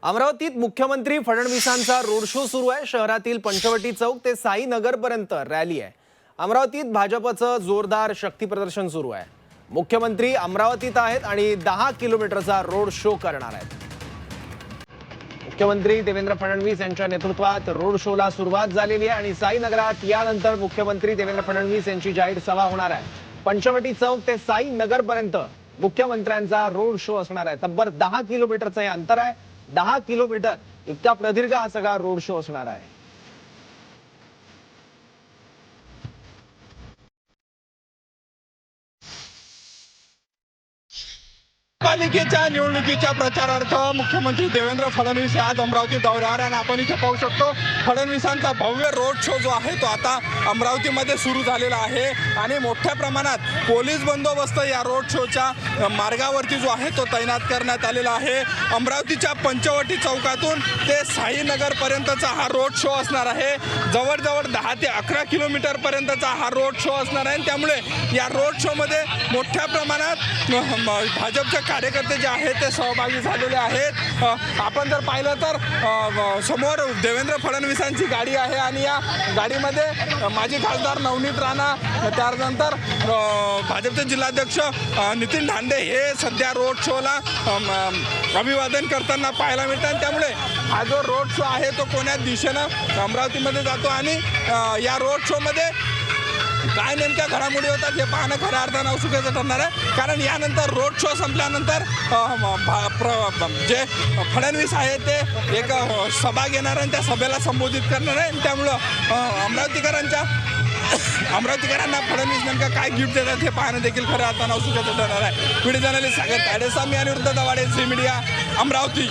अमरावतीत मुख्यमंत्री फडणवीसांचा road show सुरू आहे। शहरातील पंचवटी चौक ते साईनगर पर्यंत रॅली आहे। अमरावतीत भाजपचं जोरदार शक्ती प्रदर्शन सुरू आहे। मुख्यमंत्री अमरावतीत आहेत आणि 10 किलोमीटरचा रोड शो करणार आहेत। मुख्यमंत्री देवेंद्र फडणवीस यांच्या नेतृत्वात रोड शोला सुरुवात झालेली आहे आणि साईनगरात यानंतर मुख्यमंत्री देवेंद्र फडणवीस यांची जाहीर सभा होणार आहे। पंचवटी चौक ते साईनगर पर्यंत मुख्यमंत्र्यांचा रोड शो असणार आहे। तब्बल 10 किलोमीटरचं हे अंतर आहे। 10 किलोमीटर इतका प्रदीर्घ हा सगळा रोड शो असणार आहे। पालिकेच्या निवडणुकीच्या प्रचारार्थ मुख्यमंत्री देवेंद्र फडणवीस आज अमरावती दौऱ्यावर आणि आपण इथे पाहू शकतो फडणवीसांचा भव्य रोड शो जो आहे तो आता अमरावतीमध्ये सुरू झालेला आहे आणि मोठ्या प्रमाणात पोलीस बंदोबस्त या रोड शोच्या मार्गावरती जो आहे तो तैनात करण्यात आलेला आहे। अमरावतीच्या पंचवटी चौकातून ते साईनगर पर्यंतचा हा रोड शो असणार आहे। जवळजवळ 10 ते 11 किलोमीटर पर्यंतचा हा रोड शो असणार आहे। त्यामुळे या रोड शो मध्ये मोठ्या प्रमाणात भाजपचे कार्यकर्ते जे आहेत ते सहभागी झालेले आहेत। आपण जर पाहिलं तर समोर देवेंद्र फडणवीसांची गाडी आहे आणि या गाडीमध्ये माजी खासदार नवनीत राणा, त्यानंतर भाजपचे जिल्हाध्यक्ष नितीन धांडे हे सध्या रोड शोला अभिवादन करताना पाहायला मिळतात। त्यामुळे हा जो रोड शो आहे तो कोण्या दिशेनं अमरावतीमध्ये जातो आणि या रोड शोमध्ये काय नेमक्या घडामोडी होतात हे पाहणं खऱ्या अर्थानं औत्सुक्याचं ठरणार आहे। कारण यानंतर रोड शो संपल्यानंतर जे फडणवीस आहे ते एक सभा घेणार आणि त्या सभेला संबोधित करणार आहे। त्यामुळं अमरावतीकरांना फडणवीस नेमका काय गिफ्ट देतात हे पाहणं देखील खऱ्या अर्थानं औत्सुक्याचं ठरणार आहे। व्हिडिओ जर्नलिस्ट सागर ताडेसामी आणि वृद्ध दवाडे, झी मीडिया, अमरावती।